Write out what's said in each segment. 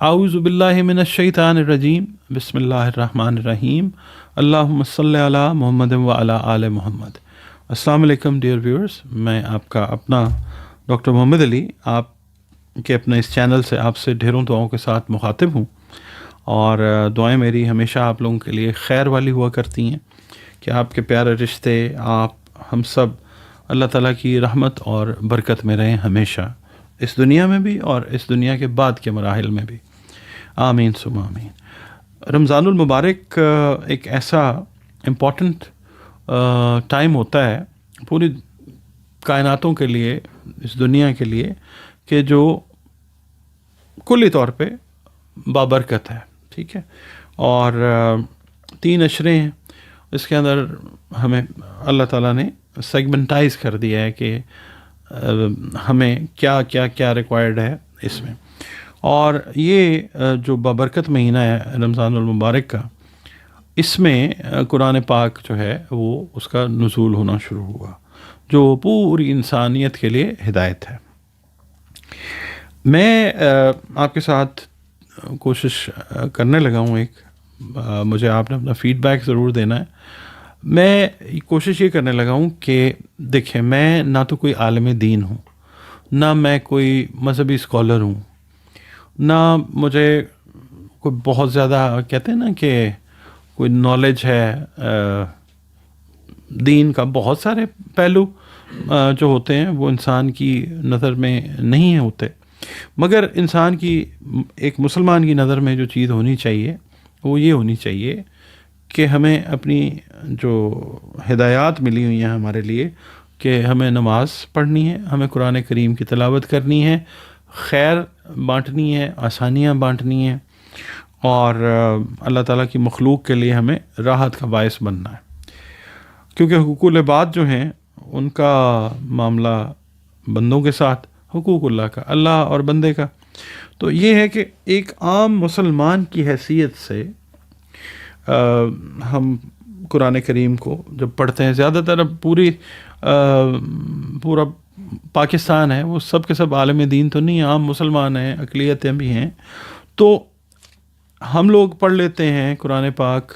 اعوذ باللہ من الشیطان الرجیم بسم اللہ الرحمن الرحیم اللہم صلی علی محمد و علی آل محمد۔ السلام علیکم ڈیئر ویورز، میں آپ کا اپنا ڈاکٹر محمد علی آپ کے اپنے اس چینل سے آپ سے ڈھیروں دعاؤں کے ساتھ مخاطب ہوں، اور دعائیں میری ہمیشہ آپ لوگوں کے لیے خیر والی ہوا کرتی ہیں کہ آپ کے پیارے رشتے، آپ ہم سب اللہ تعالیٰ کی رحمت اور برکت میں رہیں ہمیشہ، اس دنیا میں بھی اور اس دنیا کے بعد کے مراحل میں بھی، آمین ثم آمین۔ رمضان المبارک ایک ایسا امپورٹنٹ ٹائم ہوتا ہے پوری کائناتوں کے لیے، اس دنیا کے لیے، کہ جو کلی طور پہ بابرکت ہے، ٹھیک ہے، اور 3 اشرے ہیں، اس کے اندر ہمیں اللہ تعالیٰ نے سیگمنٹائز کر دیا ہے کہ ہمیں کیا کیا کیا ریکوائرڈ ہے اس میں، اور یہ جو بابرکت مہینہ ہے رمضان المبارک کا، اس میں قرآن پاک جو ہے وہ اس کا نزول ہونا شروع ہوا، جو پوری انسانیت کے لیے ہدایت ہے۔ میں آپ کے ساتھ کوشش کرنے لگا ہوں، مجھے آپ نے اپنا فیڈ بیک ضرور دینا ہے۔ میں کوشش یہ کرنے لگا ہوں کہ دیکھیں، میں نہ تو کوئی عالم دین ہوں، نہ میں کوئی مذہبی اسکالر ہوں، نہ مجھے کوئی بہت زیادہ کہتے ہیں نا کہ کوئی نالج ہے۔ دین کا بہت سارے پہلو جو ہوتے ہیں وہ انسان کی نظر میں نہیں ہوتے، مگر انسان کی، ایک مسلمان کی نظر میں جو چیز ہونی چاہیے وہ یہ ہونی چاہیے کہ ہمیں اپنی جو ہدایات ملی ہوئی ہیں ہمارے لیے، کہ ہمیں نماز پڑھنی ہے، ہمیں قرآن کریم کی تلاوت کرنی ہے، خیر بانٹنی ہے، آسانیاں بانٹنی ہیں، اور اللہ تعالیٰ کی مخلوق کے لیے ہمیں راحت کا باعث بننا ہے، کیونکہ حقوق العباد جو ہیں ان کا معاملہ بندوں کے ساتھ، حقوق اللہ کا، اللہ اور بندے کا۔ تو یہ ہے کہ ایک عام مسلمان کی حیثیت سے ہم قرآن کریم کو جب پڑھتے ہیں، زیادہ تر اب پورا پاکستان ہے وہ سب کے سب عالم دین تو نہیں، عام مسلمان ہیں، اقلیتیں بھی ہیں، تو ہم لوگ پڑھ لیتے ہیں قرآن پاک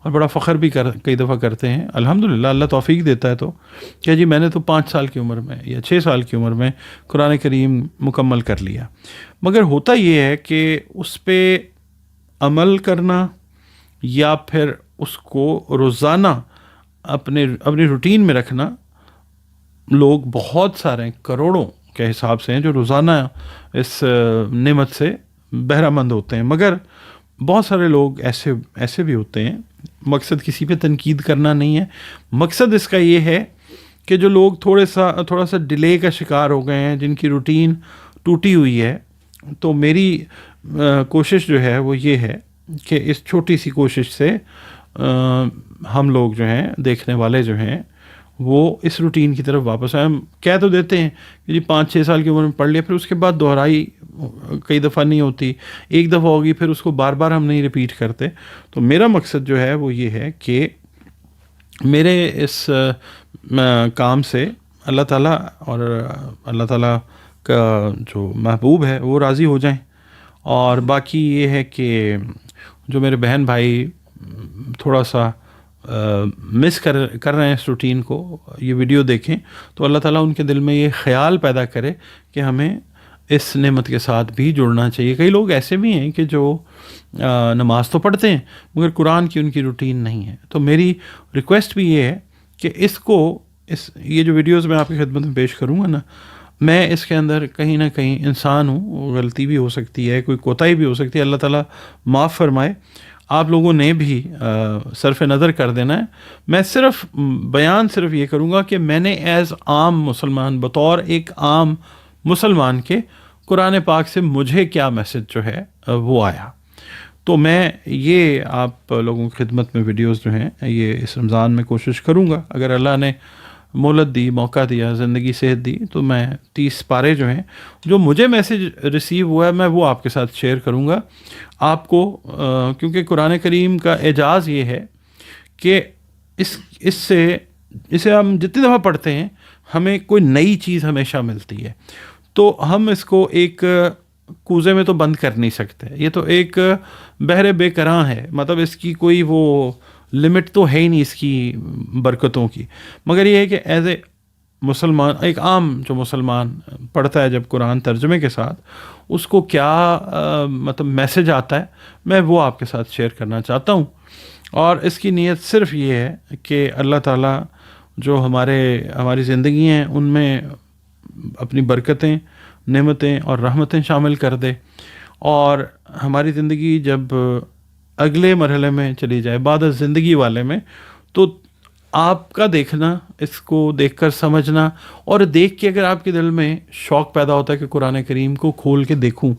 اور بڑا فخر بھی کئی دفعہ کرتے ہیں، الحمدللہ اللہ توفیق دیتا ہے، تو کہ جی میں نے تو 5 سال کی عمر میں یا 6 سال کی عمر میں قرآن کریم مکمل کر لیا۔ مگر ہوتا یہ ہے کہ اس پہ عمل کرنا یا پھر اس کو روزانہ اپنی روٹین میں رکھنا، لوگ بہت سارے کروڑوں کے حساب سے ہیں جو روزانہ اس نعمت سے بہرہ مند ہوتے ہیں، مگر بہت سارے لوگ ایسے بھی ہوتے ہیں۔ مقصد کسی پہ تنقید کرنا نہیں ہے، مقصد اس کا یہ ہے کہ جو لوگ تھوڑا سا ڈیلے کا شکار ہو گئے ہیں، جن کی روٹین ٹوٹی ہوئی ہے، تو میری کوشش جو ہے وہ یہ ہے کہ اس چھوٹی سی کوشش سے ہم لوگ جو ہیں، دیکھنے والے جو ہیں، وہ اس روٹین کی طرف واپس آئیں۔ ہم کہہ تو دیتے ہیں کہ جی 5-6 سال کی عمر میں پڑھ لیا، پھر اس کے بعد دہرائی کئی دفعہ نہیں ہوتی، ایک دفعہ ہوگی، پھر اس کو بار بار ہم نہیں ریپیٹ کرتے۔ تو میرا مقصد جو ہے وہ یہ ہے کہ میرے اس کام سے اللہ تعالیٰ اور اللہ تعالیٰ کا جو محبوب ہے وہ راضی ہو جائیں، اور باقی یہ ہے کہ جو میرے بہن بھائی تھوڑا سا مس کر رہے ہیں اس روٹین کو، یہ ویڈیو دیکھیں تو اللہ تعالیٰ ان کے دل میں یہ خیال پیدا کرے کہ ہمیں اس نعمت کے ساتھ بھی جڑنا چاہیے۔ کئی لوگ ایسے بھی ہیں کہ جو نماز تو پڑھتے ہیں مگر قرآن کی ان کی روٹین نہیں ہے، تو میری ریکویسٹ بھی یہ ہے کہ یہ جو ویڈیوز میں آپ کی خدمت میں پیش کروں گا نا، میں اس کے اندر کہیں نہ کہیں انسان ہوں، غلطی بھی ہو سکتی ہے، کوئی کوتاہی بھی ہو سکتی ہے، اللہ تعالیٰ معاف فرمائے، آپ لوگوں نے بھی صرف نظر کر دینا ہے۔ میں بیان صرف یہ کروں گا کہ میں نے ایز عام مسلمان، بطور ایک عام مسلمان کے، قرآن پاک سے مجھے کیا میسج جو ہے وہ آیا، تو میں یہ آپ لوگوں کی خدمت میں ویڈیوز جو ہیں یہ اس رمضان میں کوشش کروں گا، اگر اللہ نے مہلت دی، موقع دیا، زندگی صحت دی، تو میں 30 پارے جو ہیں، جو مجھے میسج ریسیو ہوا ہے، میں وہ آپ کے ساتھ شیئر کروں گا آپ کو، کیونکہ قرآن کریم کا اعجاز یہ ہے کہ اسے ہم جتنی دفعہ پڑھتے ہیں ہمیں کوئی نئی چیز ہمیشہ ملتی ہے، تو ہم اس کو ایک کوزے میں تو بند کر نہیں سکتے. یہ تو ایک بحر بے کراں ہے، مطلب اس کی کوئی وہ لمٹ تو ہے ہی نہیں اس کی برکتوں کی. مگر یہ ہے کہ ایز اے مسلمان، ایک عام جو مسلمان پڑھتا ہے جب قرآن ترجمے کے ساتھ، اس کو کیا مطلب میسج آتا ہے، میں وہ آپ کے ساتھ شیئر کرنا چاہتا ہوں. اور اس کی نیت صرف یہ ہے کہ اللہ تعالیٰ جو ہماری زندگی ہیں ان میں اپنی برکتیں، نعمتیں اور رحمتیں شامل کر دے، اور ہماری زندگی جب اگلے مرحلے میں چلی جائے بعد از زندگی والے میں، تو آپ کا دیکھنا، اس کو دیکھ کر سمجھنا، اور دیکھ کے اگر آپ کے دل میں شوق پیدا ہوتا ہے کہ قرآن کریم کو کھول کے دیکھوں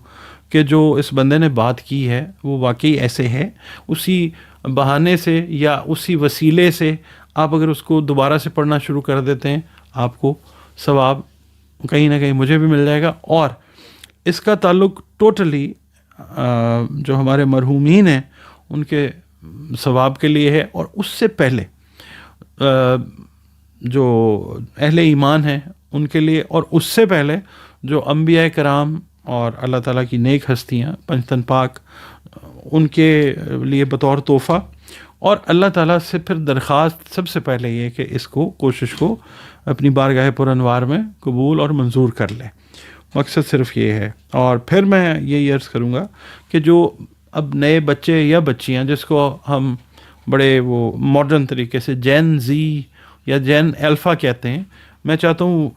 کہ جو اس بندے نے بات کی ہے وہ واقعی ایسے ہے، اسی بہانے سے یا اسی وسیلے سے آپ اگر اس کو دوبارہ سے پڑھنا شروع کر دیتے ہیں، آپ کو ثواب کہیں نہ کہیں مجھے بھی مل جائے گا. اور اس کا تعلق ٹوٹلی جو ہمارے مرحومین ہیں ان کے ثواب کے لیے ہے، اور اس سے پہلے جو اہل ایمان ہیں ان کے لیے، اور اس سے پہلے جو انبیاء کرام اور اللہ تعالیٰ کی نیک ہستیاں پنجتن پاک، ان کے لیے بطور تحفہ. اور اللہ تعالیٰ سے پھر درخواست سب سے پہلے یہ کہ اس کو، کوشش کو اپنی بارگاہ پر انوار میں قبول اور منظور کر لے. مقصد صرف یہ ہے. اور پھر میں یہ عرض کروں گا کہ جو اب نئے بچے یا بچیاں، جس کو ہم بڑے وہ ماڈرن طریقے سے جین زی یا جین الفا کہتے ہیں، میں چاہتا ہوں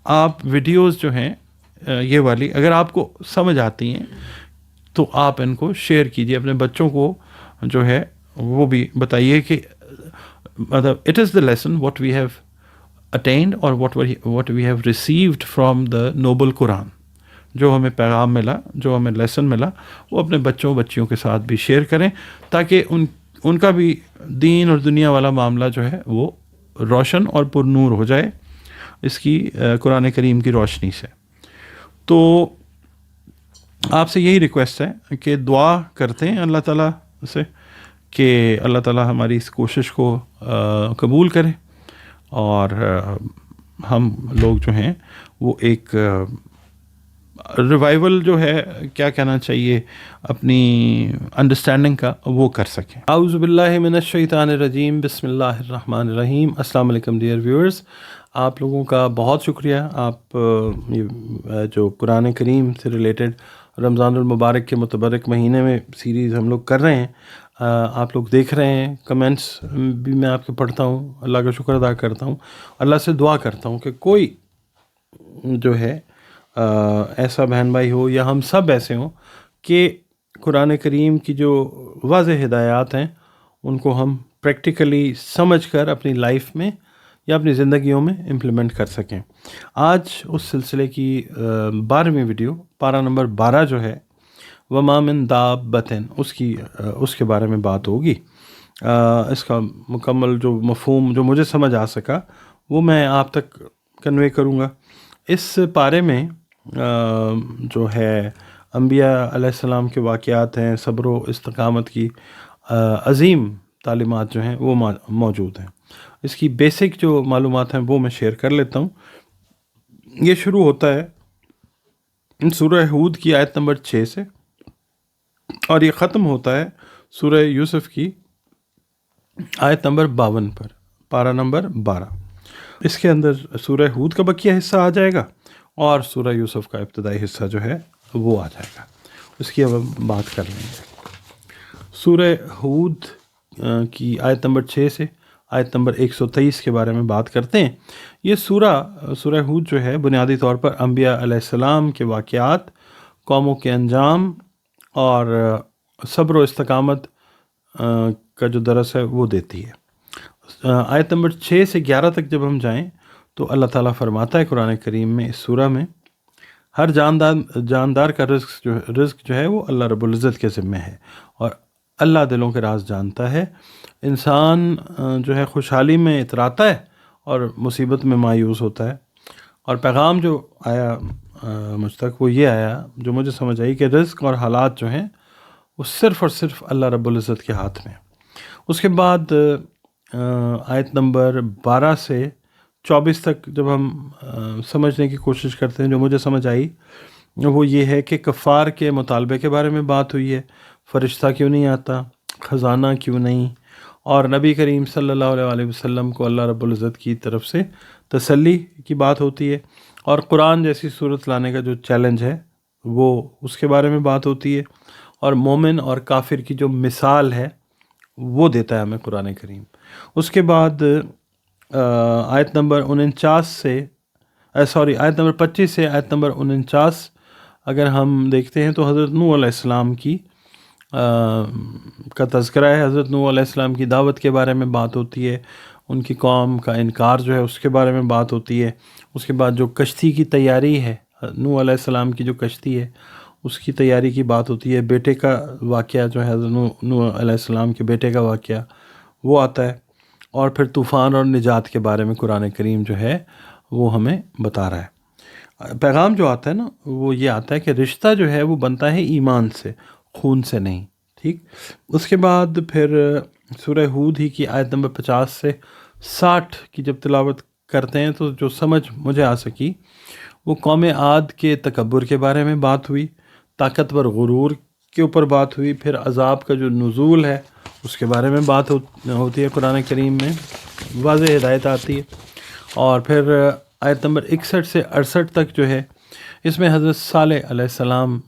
آپ ویڈیوز جو ہیں یہ والی اگر آپ کو سمجھ آتی ہیں تو آپ ان کو شیئر کیجیے اپنے بچوں کو، جو ہے وہ بھی بتائیے کہ مطلب it is the lesson what we have attend اور what we have received from the noble Quran. جو ہمیں پیغام ملا، جو ہمیں لیسن ملا، وہ اپنے بچوں بچیوں کے ساتھ بھی شیئر کریں، تاکہ ان کا بھی دین اور دنیا والا معاملہ جو ہے وہ روشن اور پر نور ہو جائے اس کی قرآن کریم کی روشنی سے. تو آپ سے یہی ریکویسٹ ہے کہ دعا کرتے ہیں اللہ تعالیٰ سے کہ اللہ تعالیٰ ہماری اس کوشش کو قبول کرے، اور ہم لوگ جو ہیں وہ ایک ریوائول جو ہے، کیا کہنا چاہیے، اپنی انڈرسٹینڈنگ کا وہ کر سکیں. اعوذ باللہ من الشیطان الرجیم، بسم اللہ الرحمن الرحیم. السلام علیکم ڈیئر ویورز، آپ لوگوں کا بہت شکریہ. آپ جو قرآن کریم سے ریلیٹڈ رمضان المبارک کے متبرک مہینے میں سیریز ہم لوگ کر رہے ہیں، آپ لوگ دیکھ رہے ہیں، کمنٹس بھی میں آپ کے پڑھتا ہوں، اللہ کا شکر ادا کرتا ہوں، اللہ سے دعا کرتا ہوں کہ کوئی جو ہے ایسا بہن بھائی ہو یا ہم سب ایسے ہوں کہ قرآن کریم کی جو واضح ہدایات ہیں ان کو ہم پریکٹیکلی سمجھ کر اپنی لائف میں یا اپنی زندگیوں میں امپلیمنٹ کر سکیں. آج اس سلسلے کی 12ویں ویڈیو، پارہ نمبر 12 جو ہے، وما من دابۃ، اس کے بارے میں بات ہوگی. اس کا مکمل جو مفہوم جو مجھے سمجھ آ سکا وہ میں آپ تک کنوے کروں گا. اس پارے میں جو ہے انبیاء علیہ السلام کے واقعات ہیں، صبر و استقامت کی عظیم تعلیمات جو ہیں وہ موجود ہیں. اس کی بیسک جو معلومات ہیں وہ میں شیئر کر لیتا ہوں. یہ شروع ہوتا ہے سورہ ہود کی آیت نمبر 6 سے، اور یہ ختم ہوتا ہے سورہ یوسف کی آیت نمبر 52 پر، پارہ نمبر 12. اس کے اندر سورہ ہود کا بقیہ حصہ آ جائے گا اور سورہ یوسف کا ابتدائی حصہ جو ہے وہ آ جائے گا. اس کی اب ہم بات کر لیں گے. سورہ ہود کی آیت نمبر 6 سے آیت نمبر 123 کے بارے میں بات کرتے ہیں. یہ سورہ ہود جو ہے بنیادی طور پر انبیاء علیہ السلام کے واقعات، قوموں کے انجام اور صبر و استقامت کا جو درس ہے وہ دیتی ہے. آیت نمبر 6 سے 11 تک جب ہم جائیں تو اللہ تعالیٰ فرماتا ہے قرآن کریم میں، اس سورہ میں، ہر جاندار کا رزق جو ہے وہ اللہ رب العزت کے ذمہ ہے، اور اللہ دلوں کے راز جانتا ہے. انسان جو ہے خوشحالی میں اتراتا ہے اور مصیبت میں مایوس ہوتا ہے. اور پیغام جو آیا مجھ تک وہ یہ آیا، جو مجھے سمجھ آئی، کہ رزق اور حالات جو ہیں وہ صرف اور صرف اللہ رب العزت کے ہاتھ میں. اس کے بعد آیت نمبر 12 سے 24 تک جب ہم سمجھنے کی کوشش کرتے ہیں، جو مجھے سمجھ آئی وہ یہ ہے کہ کفار کے مطالبے کے بارے میں بات ہوئی ہے، فرشتہ کیوں نہیں آتا، خزانہ کیوں نہیں، اور نبی کریم صلی اللہ علیہ وآلہ وسلم کو اللہ رب العزت کی طرف سے تسلی کی بات ہوتی ہے، اور قرآن جیسی صورت لانے کا جو چیلنج ہے وہ اس کے بارے میں بات ہوتی ہے، اور مومن اور کافر کی جو مثال ہے وہ دیتا ہے ہمیں قرآن کریم۔ اس کے بعد آیت نمبر 49 سے آیت نمبر 25 سے آیت نمبر 49 اگر ہم دیکھتے ہیں تو حضرت نوح علیہ السلام کی کا تذکرہ ہے۔ حضرت نوح علیہ السلام کی دعوت کے بارے میں بات ہوتی ہے، ان کی قوم کا انکار جو ہے اس کے بارے میں بات ہوتی ہے۔ اس کے بعد جو کشتی کی تیاری ہے، نوح علیہ السلام کی جو کشتی ہے اس کی تیاری کی بات ہوتی ہے۔ بیٹے کا واقعہ جو ہے حضرت نوح علیہ السلام کے بیٹے کا واقعہ وہ آتا ہے، اور پھر طوفان اور نجات کے بارے میں قرآن کریم جو ہے وہ ہمیں بتا رہا ہے۔ پیغام جو آتا ہے نا وہ یہ آتا ہے کہ رشتہ جو ہے وہ بنتا ہے ایمان سے، خون سے نہیں، ٹھیک۔ اس کے بعد پھر سورہ ہود ہی کی آیت نمبر 50 سے 60 کی جب تلاوت کرتے ہیں تو جو سمجھ مجھے آ سکی وہ قوم عاد کے تکبر کے بارے میں بات ہوئی، طاقتور غرور کے اوپر بات ہوئی، پھر عذاب کا جو نزول ہے اس کے بارے میں بات ہوتی ہے قرآن کریم میں، واضح ہدایت آتی ہے۔ اور پھر آیت نمبر 61 سے 68 تک جو ہے اس میں حضرت صالح علیہ السلام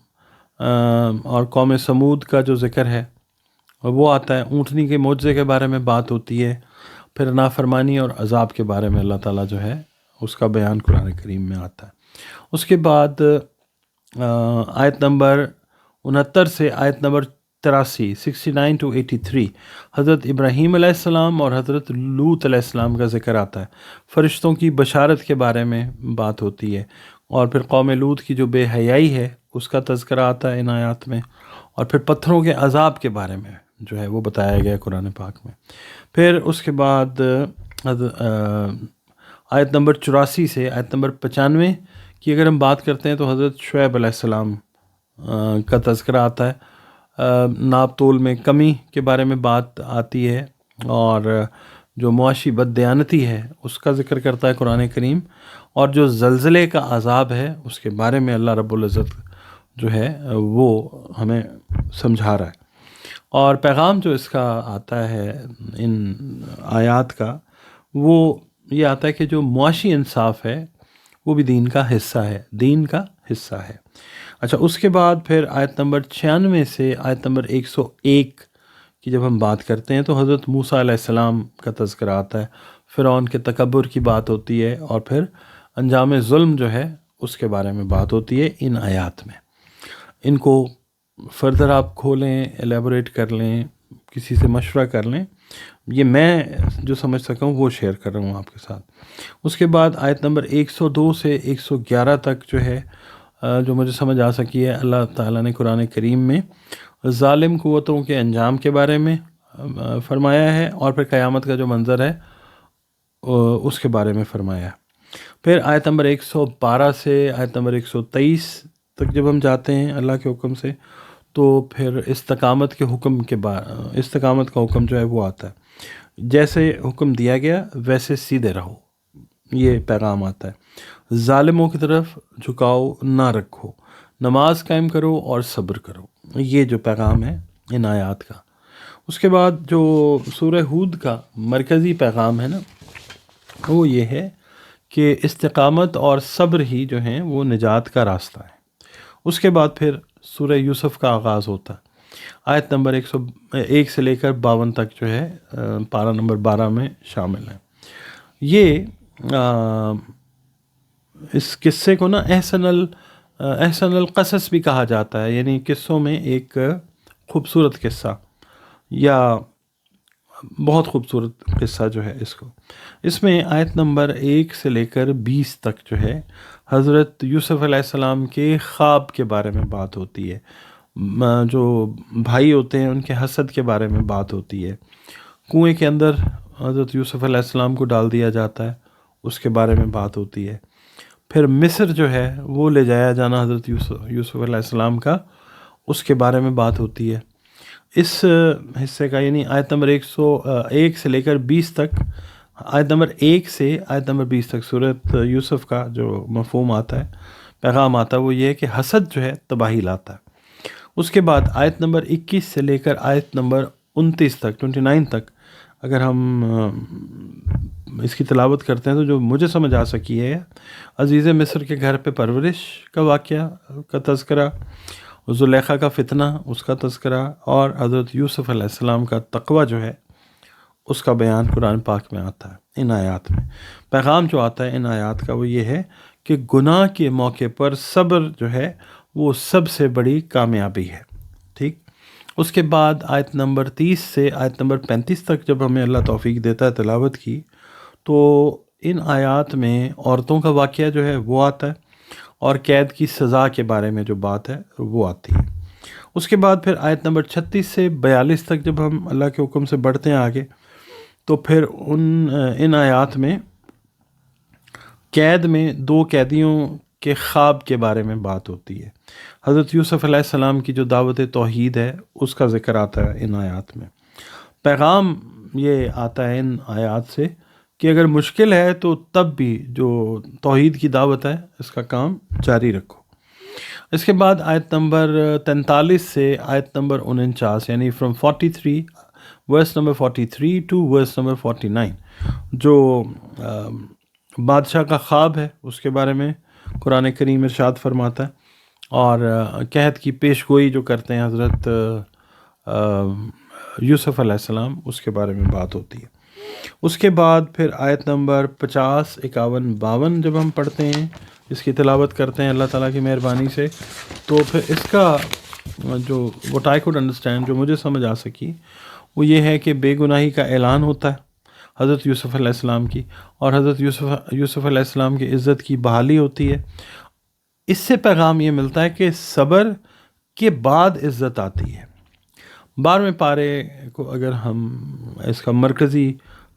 اور قوم سمود کا جو ذکر ہے وہ آتا ہے، اونٹنی کے معجزے کے بارے میں بات ہوتی ہے، پھر نافرمانی اور عذاب کے بارے میں اللہ تعالیٰ جو ہے اس کا بیان قرآن کریم میں آتا ہے۔ اس کے بعد آیت نمبر 69 سے آیت نمبر 83 69 to 83 حضرت ابراہیم علیہ السلام اور حضرت لوط علیہ السلام کا ذکر آتا ہے، فرشتوں کی بشارت کے بارے میں بات ہوتی ہے، اور پھر قوم لوط کی جو بے حیائی ہے اس کا تذکرہ آتا ہے ان آیات میں، اور پھر پتھروں کے عذاب کے بارے میں جو ہے وہ بتایا گیا قرآن پاک میں۔ پھر اس کے بعد آیت نمبر 84 سے آیت نمبر 95 کی اگر ہم بات کرتے ہیں تو حضرت شعیب علیہ السلام کا تذکرہ آتا ہے، ناپ تول میں کمی کے بارے میں بات آتی ہے، اور جو معاشی بددیانتی ہے اس کا ذکر کرتا ہے قرآن کریم، اور جو زلزلے کا عذاب ہے اس کے بارے میں اللہ رب العزت جو ہے وہ ہمیں سمجھا رہا ہے۔ اور پیغام جو اس کا آتا ہے ان آیات کا وہ یہ آتا ہے کہ جو معاشی انصاف ہے وہ بھی دین کا حصہ ہے، دین کا حصہ ہے۔ اچھا، اس کے بعد پھر آیت نمبر 96 سے آیت نمبر 101 کی جب ہم بات کرتے ہیں تو حضرت موسیٰ علیہ السلام کا تذکرہ آتا ہے، فرعون کے تکبر کی بات ہوتی ہے، اور پھر انجام ظلم جو ہے اس کے بارے میں بات ہوتی ہے ان آیات میں۔ ان کو فردر آپ کھولیں، ایلیبوریٹ کر لیں، کسی سے مشورہ کر لیں، یہ میں جو سمجھ سکا ہوں وہ شیئر کر رہا ہوں آپ کے ساتھ۔ اس کے بعد آیت نمبر 102 سے 111 تک جو ہے جو مجھے سمجھ آ سکی ہے، اللہ تعالیٰ نے قرآن کریم میں ظالم قوتوں کے انجام کے بارے میں فرمایا ہے، اور پھر قیامت کا جو منظر ہے اس کے بارے میں فرمایا ہے۔ پھر آیت نمبر 112 سے آیت نمبر 123 تک جب ہم جاتے ہیں اللہ کے حکم سے تو پھر استقامت کے حکم استقامت کا حکم جو ہے وہ آتا ہے، جیسے حکم دیا گیا ویسے سیدھے رہو، یہ پیغام آتا ہے، ظالموں کی طرف جھکاؤ نہ رکھو، نماز قائم کرو اور صبر کرو، یہ جو پیغام ہے ان آیات کا۔ اس کے بعد جو سورہ ہود کا مرکزی پیغام ہے نا وہ یہ ہے کہ استقامت اور صبر ہی جو ہیں وہ نجات کا راستہ ہے۔ اس کے بعد پھر سورہ یوسف کا آغاز ہوتا ہے، آیت نمبر 101 سے لے کر 52 تک جو ہے پارہ نمبر 12 میں شامل ہے۔ یہ اس قصے کو نا احسن القصص بھی کہا جاتا ہے، یعنی قصوں میں ایک خوبصورت قصہ یا بہت خوبصورت قصہ جو ہے اس میں آیت نمبر 1 سے لے کر 20 تک جو ہے حضرت یوسف علیہ السلام کے خواب کے بارے میں بات ہوتی ہے، جو بھائی ہوتے ہیں ان کے حسد کے بارے میں بات ہوتی ہے، کنویں کے اندر حضرت یوسف علیہ السلام کو ڈال دیا جاتا ہے اس کے بارے میں بات ہوتی ہے، پھر مصر جو ہے وہ لے جایا جانا حضرت یوسف علیہ السلام کا اس کے بارے میں بات ہوتی ہے۔ اس حصے کا یعنی آیت نمبر 101 سے لے کر 20 تک، آیت نمبر 1 سے آیت نمبر 20 تک صورت یوسف کا جو مفہوم آتا ہے، پیغام آتا ہے وہ یہ ہے کہ حسد جو ہے تباہی لاتا ہے۔ اس کے بعد آیت نمبر 21 سے لے کر آیت نمبر 29 تک 29 تک اگر ہم اس کی تلاوت کرتے ہیں تو جو مجھے سمجھ آ سکی ہے، عزیز مصر کے گھر پہ پرورش کا واقعہ کا تذکرہ، زلیخا کا فتنہ اس کا تذکرہ، اور حضرت یوسف علیہ السلام کا تقوی جو ہے اس کا بیان قرآن پاک میں آتا ہے ان آیات میں۔ پیغام جو آتا ہے ان آیات کا وہ یہ ہے کہ گناہ کے موقع پر صبر جو ہے وہ سب سے بڑی کامیابی ہے، ٹھیک۔ اس کے بعد آیت نمبر 30 سے آیت نمبر 35 تک جب ہمیں اللہ توفیق دیتا ہے تلاوت کی، تو ان آیات میں عورتوں کا واقعہ جو ہے وہ آتا ہے، اور قید کی سزا کے بارے میں جو بات ہے وہ آتی ہے۔ اس کے بعد پھر آیت نمبر 36 سے 42 تک جب ہم اللہ کے حکم سے بڑھتے ہیں آگے، تو پھر ان آیات میں قید میں 2 قیدیوں کے خواب کے بارے میں بات ہوتی ہے۔ حضرت یوسف علیہ السلام کی جو دعوت توحید ہے اس کا ذکر آتا ہے ان آیات میں۔ پیغام یہ آتا ہے ان آیات سے کہ اگر مشکل ہے تو تب بھی جو توحید کی دعوت ہے اس کا کام جاری رکھو۔ اس کے بعد آیت نمبر 43 سے آیت نمبر 49، یعنی from 43 verse number 43 to verse number 49، جو بادشاہ کا خواب ہے اس کے بارے میں قرآن کریم ارشاد فرماتا ہے، اور قحط کی پیش گوئی جو کرتے ہیں حضرت یوسف علیہ السلام اس کے بارے میں بات ہوتی ہے۔ اس کے بعد پھر آیت نمبر 50، 51، 52 جب ہم پڑھتے ہیں، اس کی تلاوت کرتے ہیں اللہ تعالیٰ کی مہربانی سے، تو پھر اس کا جو what I could understand، جو مجھے سمجھ آ سکی، وہ یہ ہے کہ بے گناہی کا اعلان ہوتا ہے حضرت یوسف علیہ السلام کی، اور حضرت یوسف علیہ السلام کی عزت کی بحالی ہوتی ہے۔ اس سے پیغام یہ ملتا ہے کہ صبر کے بعد عزت آتی ہے۔ 12ویں پارے کو اگر ہم اس کا مرکزی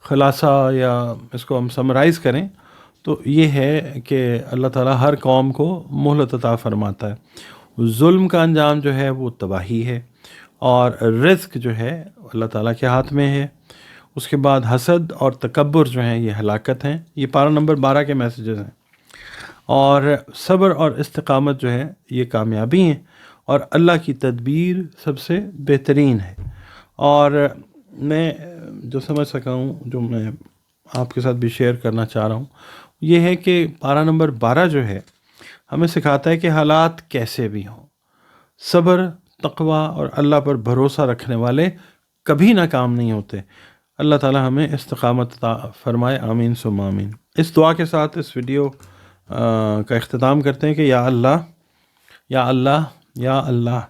خلاصہ یا اس کو ہم سمرائز کریں تو یہ ہے کہ اللہ تعالیٰ ہر قوم کو مہلت عطا فرماتا ہے۔ ظلم کا انجام جو ہے وہ تباہی ہے، اور رزق جو ہے اللہ تعالیٰ کے ہاتھ میں ہے۔ اس کے بعد حسد اور تکبر جو ہیں یہ ہلاکت ہیں۔ یہ پارہ نمبر 12 کے میسیجز ہیں۔ اور صبر اور استقامت جو ہے یہ کامیابی ہیں، اور اللہ کی تدبیر سب سے بہترین ہے۔ اور میں جو سمجھ سکا ہوں، جو میں آپ کے ساتھ بھی شیئر کرنا چاہ رہا ہوں، یہ ہے کہ پارہ نمبر 12 جو ہے ہمیں سکھاتا ہے کہ حالات کیسے بھی ہوں، صبر، تقوی اور اللہ پر بھروسہ رکھنے والے کبھی ناکام نہیں ہوتے۔ اللہ تعالیٰ ہمیں استقامت عطا فرمائے، آمین ثم آمین۔ اس دعا کے ساتھ اس ویڈیو کا اختتام کرتے ہیں کہ یا اللہ یا اللہ یا اللہ،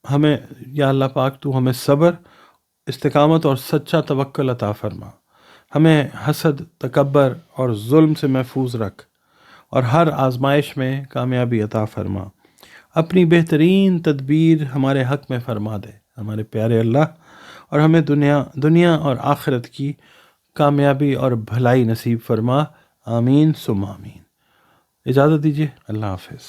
ہمیں یا اللہ پاک تو ہمیں صبر، استقامت اور سچا توکل عطا فرما، ہمیں حسد، تکبر اور ظلم سے محفوظ رکھ، اور ہر آزمائش میں کامیابی عطا فرما، اپنی بہترین تدبیر ہمارے حق میں فرما دے ہمارے پیارے اللہ، اور ہمیں دنیا اور آخرت کی کامیابی اور بھلائی نصیب فرما، آمین ثم آمین۔ اجازت دیجیے، اللہ حافظ۔